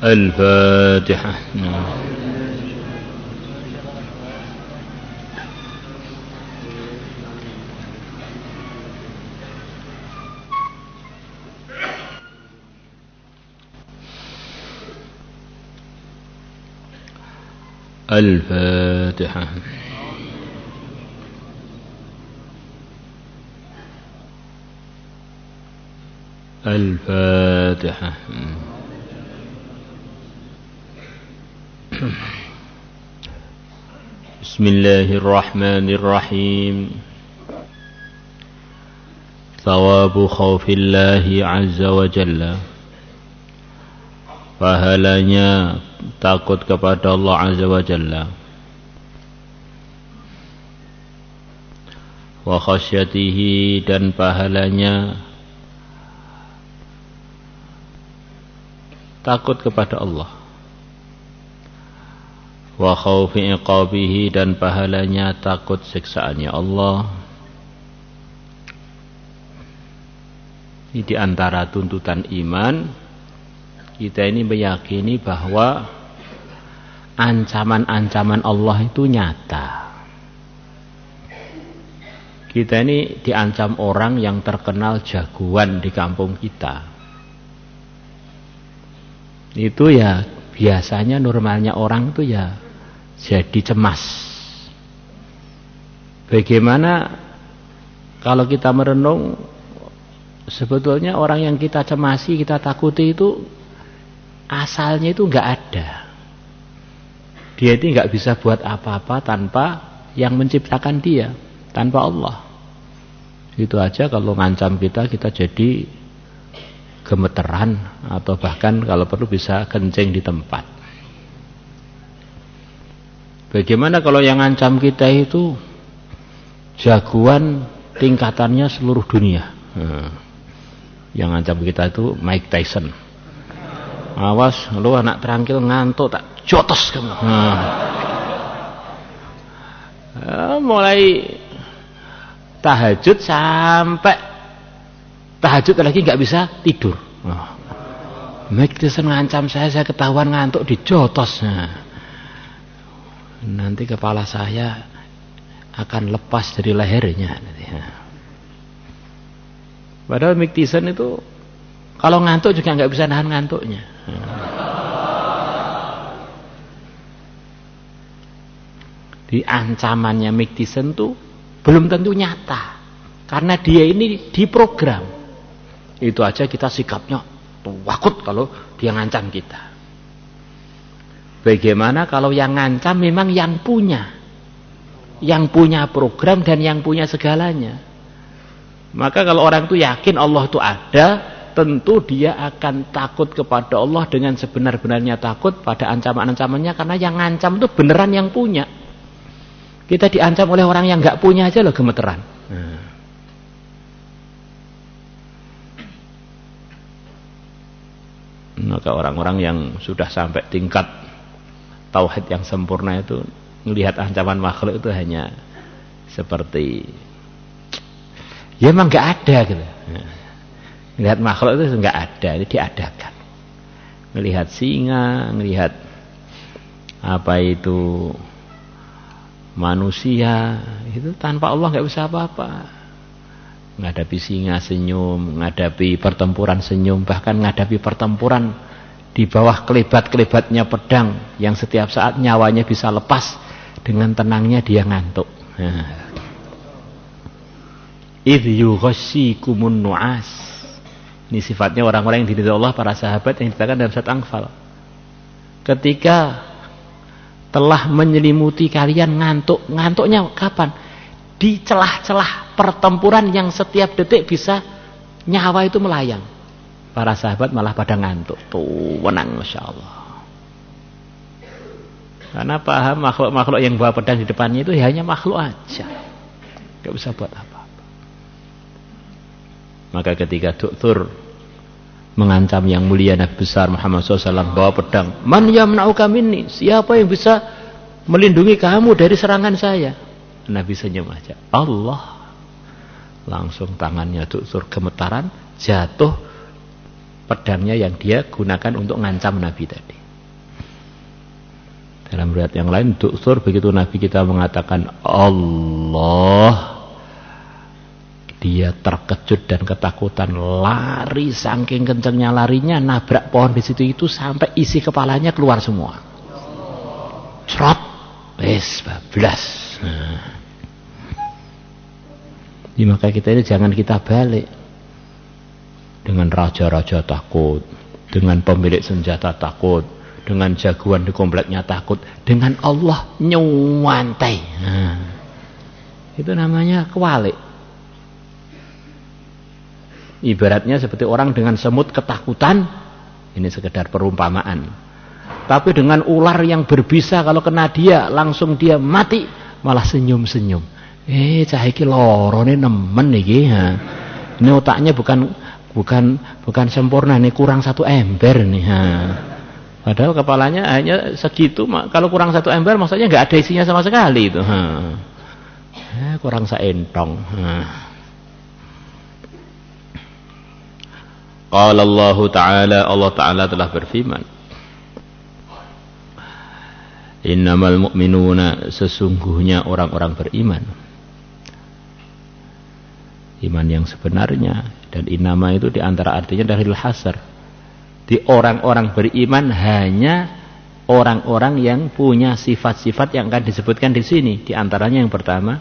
الفاتحة. الفاتحة. الفاتحة. بسم الله الرحمن الرحيم. ثواب خوف الله عز وجل. Pahalanya takut kepada Allah Azza wa Jalla. Wa khasyatihi, dan pahalanya takut kepada Allah. Wa khaufi iqabihi, dan pahalanya takut siksaannya Allah. Ini di antara tuntutan iman. Kita ini meyakini bahwa ancaman-ancaman Allah itu nyata. Kita ini diancam orang yang terkenal jagoan di kampung kita. Itu ya biasanya normalnya orang itu ya jadi cemas. Bagaimana kalau kita merenung, sebetulnya orang yang kita cemasi, kita takuti itu asalnya itu enggak ada. Dia itu enggak bisa buat apa-apa tanpa yang menciptakan dia, tanpa Allah. Itu aja kalau ngancam kita jadi gemeteran, atau bahkan kalau perlu bisa kencing di tempat. Bagaimana kalau yang ngancam kita itu jagoan tingkatannya seluruh dunia? Yang ngancam kita itu Mike Tyson. Awas, lu anak terangkil ngantuk tak jotos kamu. Mulai tahajud sampai tahajud lagi nggak bisa tidur. Mike Tyson ngancam saya ketahuan ngantuk dijotos. Nanti kepala saya akan lepas dari lehernya. Padahal Mike Tyson itu kalau ngantuk juga nggak bisa nahan ngantuknya. Di ancamannya Mike Tyson tuh belum tentu nyata, karena dia ini diprogram. Itu aja kita sikapnya takut kalau dia ngancam kita. Bagaimana kalau yang ngancam memang yang punya program dan yang punya segalanya? Maka kalau orang itu yakin Allah itu ada, tentu dia akan takut kepada Allah dengan sebenar-benarnya takut pada ancaman-ancamannya, karena yang ngancam itu beneran yang punya. Kita diancam oleh orang yang nggak punya aja loh gemeteran. Maka orang-orang yang sudah sampai tingkat tauhid yang sempurna itu melihat ancaman makhluk itu hanya seperti ya emang nggak ada gitu. Melihat makhluk itu nggak ada, itu diadakan. Melihat singa, melihat apa itu manusia, itu tanpa Allah nggak bisa apa-apa. Menghadapi singa senyum, menghadapi pertempuran senyum, bahkan menghadapi pertempuran di bawah kelebat-kelebatnya pedang yang setiap saat nyawanya bisa lepas, dengan tenangnya dia ngantuk. Idh yughashikumun nu'as. Ini sifatnya orang-orang yang diridhoi Allah, para sahabat yang dikatakan dalam surat Anfal. Ketika telah menyelimuti kalian ngantuk, ngantuknya kapan? Di celah-celah pertempuran yang setiap detik bisa nyawa itu melayang. Para sahabat malah pada ngantuk. Tuh, menang, Masya Allah. Karena paham makhluk-makhluk yang bawa pedang di depannya itu hanya makhluk aja, gak bisa buat apa-apa. Maka ketika Dokter mengancam yang mulia Nabi besar Muhammad SAW bawa pedang, man yamna'uka minni, siapa yang bisa melindungi kamu dari serangan saya? Nabi senyum aja. Allah. Langsung tangannya Dokter gemetaran, jatuh pedangnya yang dia gunakan untuk ngancam Nabi tadi. Dalam riwayat yang lain, Duksur begitu Nabi kita mengatakan Allah, dia terkejut dan ketakutan, lari saking kencengnya larinya, nabrak pohon di situ itu sampai isi kepalanya keluar semua. Cerot, wes bablas. Nah. Jadi maka kita ini jangan kita balik. Dengan raja-raja takut, dengan pemilik senjata takut, dengan jagoan di kompleknya takut, dengan Allah nyuwantai. Nah, itu namanya kewalik. Ibaratnya seperti orang dengan semut ketakutan, ini sekedar perumpamaan. Tapi dengan ular yang berbisa, kalau kena dia langsung dia mati, malah senyum-senyum. Cah iki lorone nemen iki. Ini otaknya bukan sempurna, ini kurang 1 ember nih. Padahal kepalanya hanya segitu, kalau kurang 1 ember maksudnya nggak ada isinya sama sekali itu. Kurang saentong. Qala Allah Ta'ala telah berfirman, innamal mu'minuna, sesungguhnya orang-orang beriman. Iman yang sebenarnya, dan innama itu diantara artinya dari hasar. Di orang-orang beriman hanya orang-orang yang punya sifat-sifat yang akan disebutkan di sini. Di antaranya yang pertama,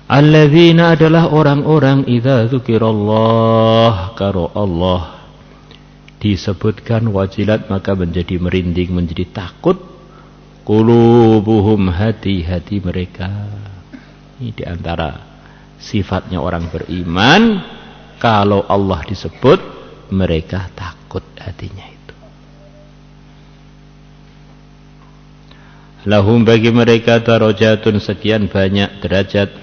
alladzina adalah orang-orang idza dzukirallah, karo Allah disebutkan wajilat maka menjadi merinding, menjadi takut, qulubuhum, hati-hati mereka. Ini di antara sifatnya orang beriman, kalau Allah disebut mereka takut hatinya itu. Lahum, bagi mereka darajatun, sekian banyak derajat,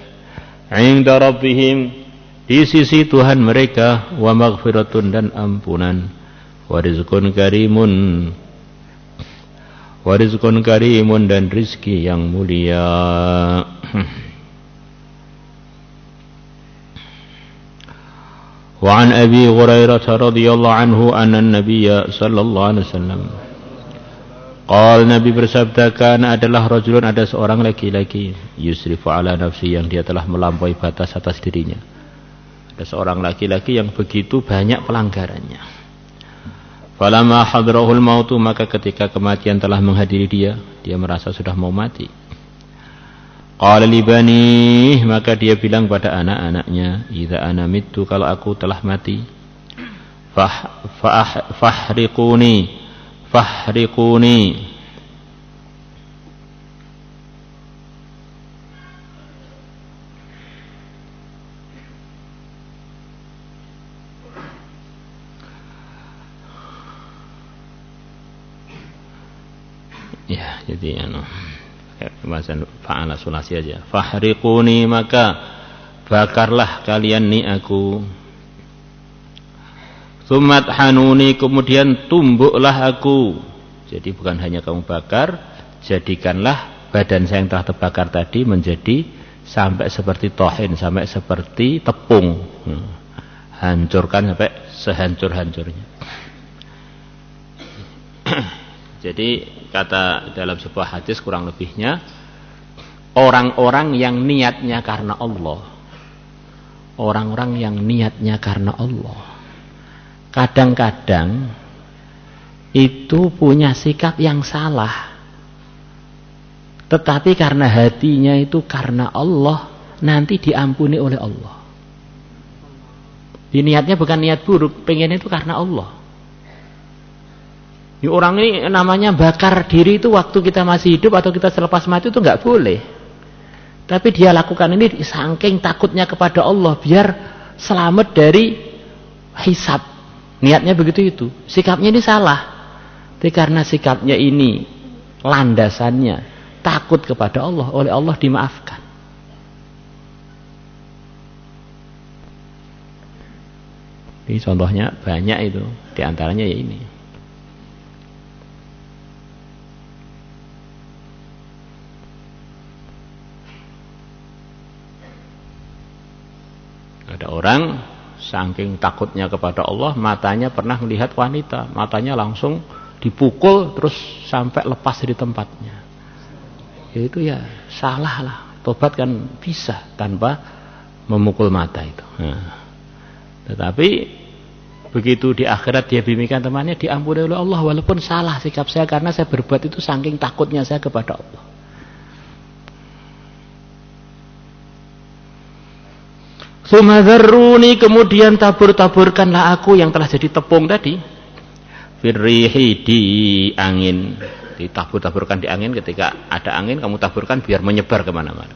inda rabbihim, di sisi Tuhan mereka, wa maghfiratun, dan ampunan, wa rizqun karimun, dan rizki yang mulia. Wa an Abi Hurairah radhiyallahu anhu anna an-nabiy sallallahu alaihi wasallam qala, Nabi bersabda, kana adalah rajulun, ada seorang laki-laki, yusrifu ala nafsi, yang dia telah melampaui batas atas dirinya. Ada seorang laki-laki yang begitu banyak pelanggarannya. Falamma hadrahul mautu, maka ketika kematian telah menghadiri dia merasa sudah mau mati. Qala li bani, maka dia bilang pada anak-anaknya, idza ana mittu, kalau aku telah mati, fahriquni. Ya, jadi bahasa fa'ala sulasi aja. Fahriquni, maka bakarlah kalian nih aku. Tsummat hanuni, kemudian tumbuklah aku. Jadi bukan hanya kamu bakar, jadikanlah badan saya yang telah terbakar tadi menjadi sampai seperti tohin, sampai seperti tepung. Hancurkan sampai sehancur-hancurnya. Jadi kata dalam sebuah hadis kurang lebihnya, orang-orang yang niatnya karena Allah, orang-orang yang niatnya karena Allah, kadang-kadang itu punya sikap yang salah, tetapi karena hatinya itu karena Allah, nanti diampuni oleh Allah. Niatnya bukan niat buruk, pengen itu karena Allah. Ini orang ini namanya bakar diri itu waktu kita masih hidup atau kita selepas mati itu nggak boleh. Tapi dia lakukan ini saking takutnya kepada Allah, biar selamat dari hisab. Niatnya begitu itu. Sikapnya ini salah. Tapi karena sikapnya ini landasannya takut kepada Allah, oleh Allah dimaafkan. Ini contohnya banyak itu. Di antaranya ya ini. Ada orang saking takutnya kepada Allah, matanya pernah melihat wanita, matanya langsung dipukul terus sampai lepas dari tempatnya. Ya itu ya salah lah. Tobat kan bisa tanpa memukul mata itu. Nah, tetapi begitu di akhirat dia bimbingkan temannya, diampuni oleh Allah walaupun salah sikap saya karena saya berbuat itu saking takutnya saya kepada Allah. Sumadzarruni, kemudian tabur-taburkanlah aku yang telah jadi tepung tadi. Firrihi, di angin. Ditabur-taburkan di angin, ketika ada angin kamu taburkan biar menyebar kemana-mana.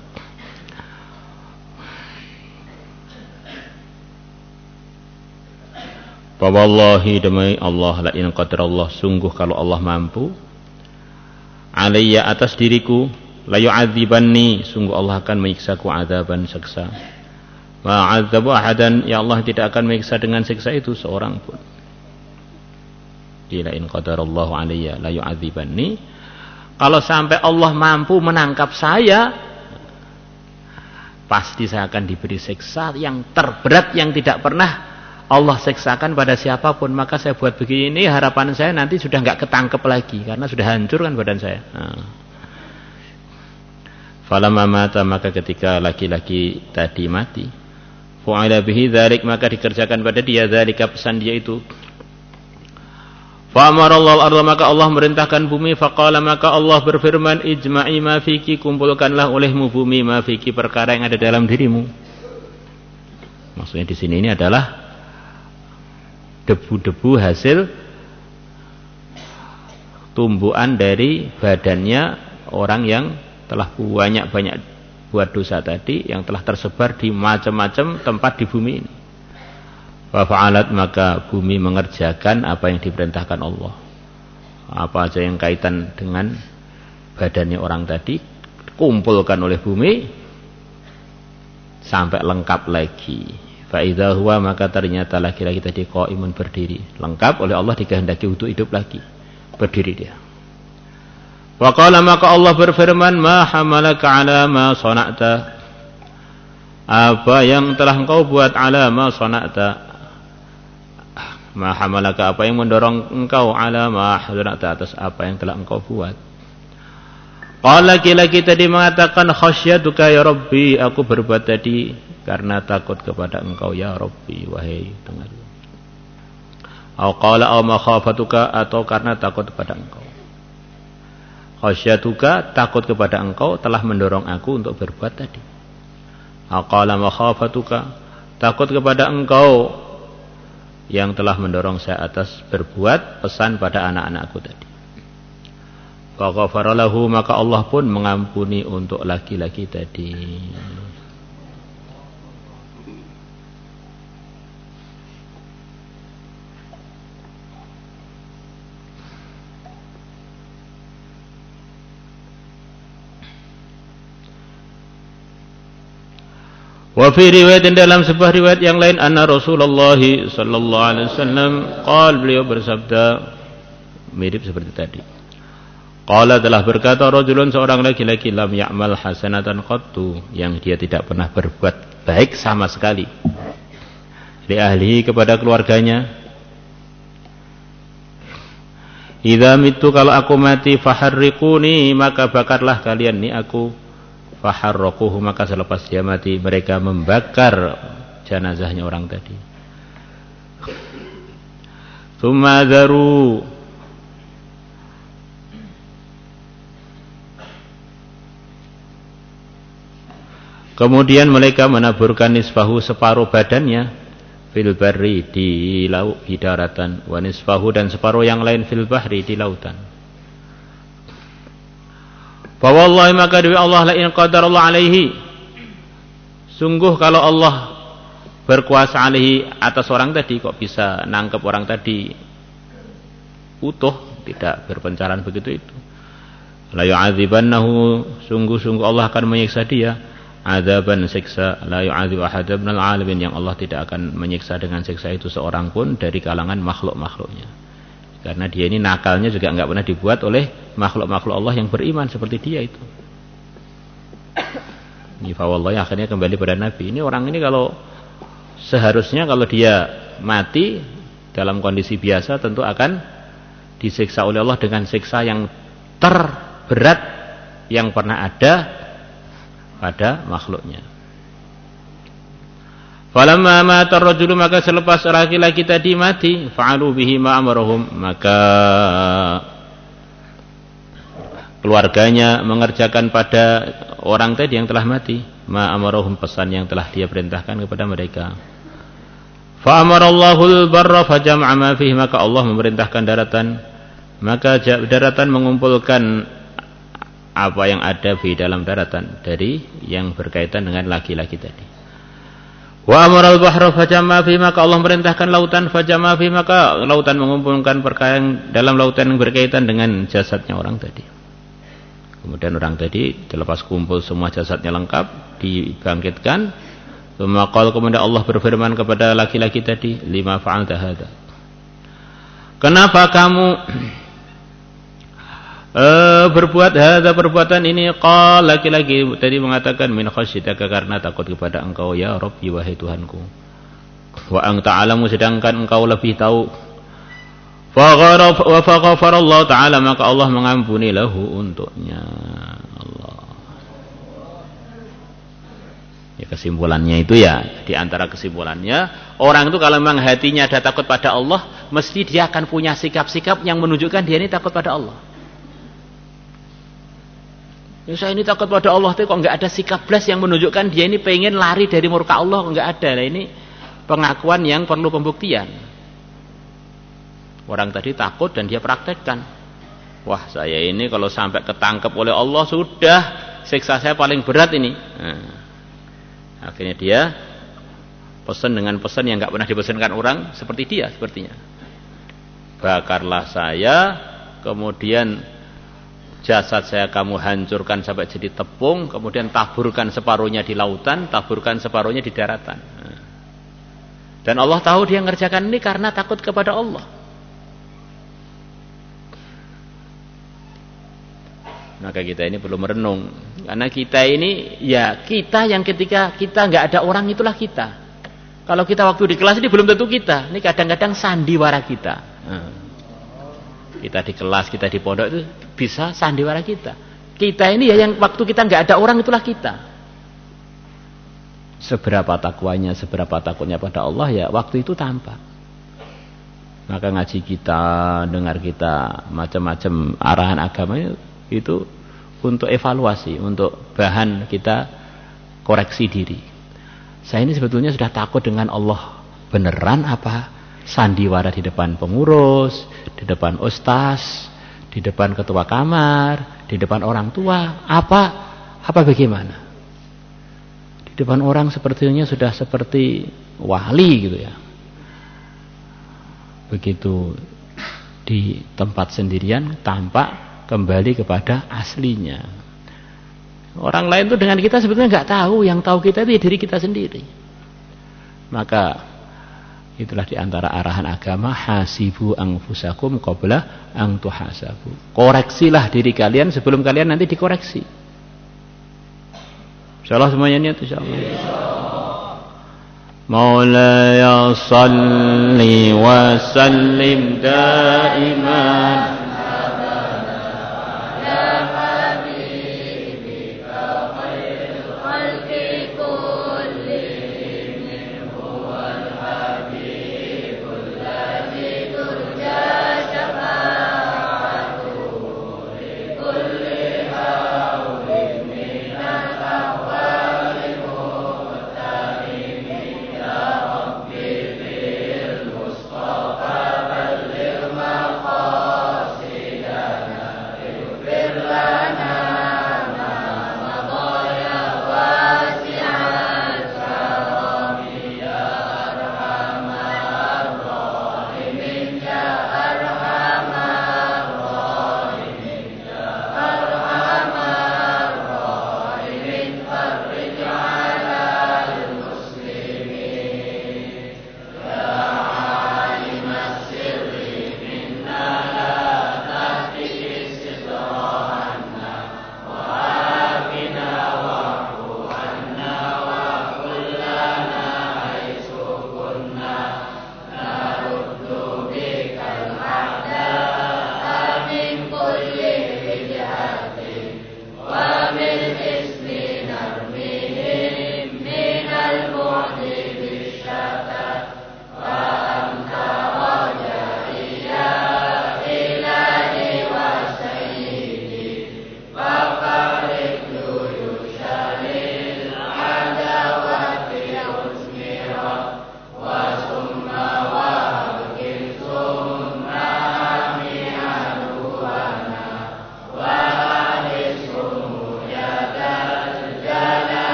Wallahi demi Allah, la in qadarallah, sungguh kalau Allah mampu, alayya atas diriku, la yu'adzibanni, sungguh Allah akan menyiksaku adzaban siksa. Ma'adzabu ahadan, ya Allah tidak akan menyiksa dengan siksa itu seorang pun. La in qadarallahu alayya la yu'adzibanni, kalau sampai Allah mampu menangkap saya, pasti saya akan diberi siksa yang terberat yang tidak pernah Allah siksakan pada siapapun. Maka saya buat begini, harapan saya nanti sudah enggak ketangkep lagi karena sudah hancur kan badan saya. Falamma mata, maka ketika laki-laki tadi mati, fu'ila bihi dzalik, maka dikerjakan pada dia dzalika, pesan dia itu. Fa amarallahu al-ardha, maka Allah merintahkan bumi, faqala, maka Allah berfirman, ijma'i ma fiki, kumpulkanlah olehmu bumi ma fiki, perkara yang ada dalam dirimu. Maksudnya di sini ini adalah debu-debu hasil tumbuhan dari badannya orang yang telah banyak-banyak buat dosa tadi, yang telah tersebar di macam-macam tempat di bumi ini. Wa fa'alat, maka bumi mengerjakan apa yang diperintahkan Allah. Apa aja yang kaitan dengan badannya orang tadi kumpulkan oleh bumi sampai lengkap lagi. Fa idza huwa, maka ternyata laki-laki tadi qaimun, berdiri, lengkap oleh Allah, dikehendaki untuk hidup lagi, berdiri dia. Wa qala, maka Allah berfirman, ma hamalaka ala ma sana'ta, apa yang telah engkau buat, ala ma sana'ta, ma hamalaka, apa yang mendorong engkau, ala ma sana'ta, atas apa yang telah engkau buat. Qala, laki-laki tadi mengatakan, khasyatuka ya Rabbi, aku berbuat tadi karena takut kepada engkau ya Rabbi, wahai Tuhan. Au qala, au makhafatuka, atau karena takut kepada engkau. Khasyatuka, takut kepada engkau telah mendorong aku untuk berbuat tadi. Aqala makhafatuka, takut kepada engkau yang telah mendorong saya atas berbuat pesan pada anak-anakku tadi. Fa ghafara lahu, maka Allah pun mengampuni untuk laki-laki tadi. Wa fi riwayatin, dalam sebuah riwayat yang lain, anna Rasulullah sallallahu alaihi wasallam qala, beliau bersabda mirip seperti tadi. Qala, telah berkata, rajulun, seorang laki-laki, lam ya'mal hasanatan qattu, yang dia tidak pernah berbuat baik sama sekali, li ahlihi, kepada keluarganya. Idza mitu, kalau aku mati, faharriquni, maka bakarlah kalian ni aku. Faharraquhu, maka selepas dia mati mereka membakar jenazahnya orang tadi. Tsumma dzaru, kemudian mereka menaburkan nisfahu, separuh badannya, fil barri, di laut, di daratan, wa nisfahu, dan separuh yang lain, fil bahri, di lautan. Wallahi, maka demi Allah, la in qadarallahu alaihi, sungguh kalau Allah berkuasa alaihi, atas orang tadi, kok bisa nangkep orang tadi utuh, tidak berpencaran begitu itu. La yu'adzibannahu, sungguh-sungguh Allah akan menyiksa dia, adzaban, siksa, la yu'adzib ahadan minal alamin, yang Allah tidak akan menyiksa dengan siksa itu seorang pun dari kalangan makhluk-makhluknya. Karena dia ini nakalnya juga enggak pernah dibuat oleh makhluk-makhluk Allah yang beriman seperti dia itu. Ini fa wallahi, akhirnya kembali pada Nabi. Ini orang ini kalau seharusnya kalau dia mati dalam kondisi biasa tentu akan disiksa oleh Allah dengan siksa yang terberat yang pernah ada pada makhluknya. Falamma mata ar-rajulu, maka selepas laki-laki tadi mati, fa'alu bihi ma amarahum, maka keluarganya mengerjakan pada orang tadi yang telah mati ma amarahum, pesan yang telah dia perintahkan kepada mereka. Fa amarallahu al-barra fajama'a ma fihi, maka Allah memerintahkan daratan, maka daratan mengumpulkan apa yang ada di dalam daratan dari yang berkaitan dengan laki-laki tadi. Wa amaral bahra fajama'a fihi, maka Allah memerintahkan lautan, fajama'a fihi, maka lautan mengumpulkan perkara yang dalam lautan yang berkaitan dengan jasadnya orang tadi. Kemudian orang tadi terlepas kumpul semua jasadnya lengkap, dibangkitkan. Kemudian Allah berfirman kepada laki-laki tadi, lima fa'alta hadza, kenapa kamu berbuat hadza, perbuatan ini? Qal, laki-laki tadi mengatakan, min khasyitaka, karena takut kepada engkau ya Rabbi, wahai Tuhanku. Wa anta alamu, sedangkan engkau lebih tahu. Wa faghfarallahu ta'ala, maka Allah mengampuni lahu untuknya. Allah. Ya, kesimpulannya itu ya, di antara kesimpulannya, orang itu kalau memang hatinya ada takut pada Allah, mesti dia akan punya sikap-sikap yang menunjukkan dia ini takut pada Allah. Ya, saya ini takut pada Allah, tapi kok nggak ada sikap belas yang menunjukkan dia ini pengen lari dari murka Allah, nggak ada. Nah, ini pengakuan yang perlu pembuktian. Orang tadi takut dan dia praktekkan. Wah, saya ini kalau sampai ketangkep oleh Allah, sudah siksa saya paling berat ini. Nah, akhirnya dia pesan dengan pesan yang nggak pernah dipesankan orang seperti dia, sepertinya. Bakarlah saya, kemudian jasad saya kamu hancurkan sampai jadi tepung, kemudian taburkan separuhnya di lautan, taburkan separuhnya di daratan. Dan Allah tahu dia ngerjakan ini karena takut kepada Allah. Maka kita ini perlu merenung, karena kita ini, ya kita yang ketika kita nggak ada orang, itulah kita. Kalau kita waktu di kelas ini belum tentu kita. Ini kadang-kadang sandiwara kita. Kita di kelas, kita di pondok itu bisa sandiwara kita. Kita ini ya yang waktu kita nggak ada orang, itulah kita. Seberapa takwanya, seberapa takutnya pada Allah, ya waktu itu tampak. Maka ngaji kita, dengar kita, macam-macam arahan agamanya itu untuk evaluasi, untuk bahan kita koreksi diri. Saya ini sebetulnya sudah takut dengan Allah beneran apa sandiwara di depan pengurus, di depan ustaz, di depan ketua kamar, di depan orang tua, apa bagaimana? Di depan orang sepertinya sudah seperti wali gitu ya. Begitu di tempat sendirian tampak kembali kepada aslinya. Orang lain itu dengan kita sebetulnya nggak tahu, yang tahu kita itu diri kita sendiri. Maka itulah diantara arahan agama, hasibu anfusakum qabla an tuhasabu. Koreksilah diri kalian sebelum kalian nanti dikoreksi. Insyaallah semuanya niat insyaallah. Maulaya salli wa sallim daiman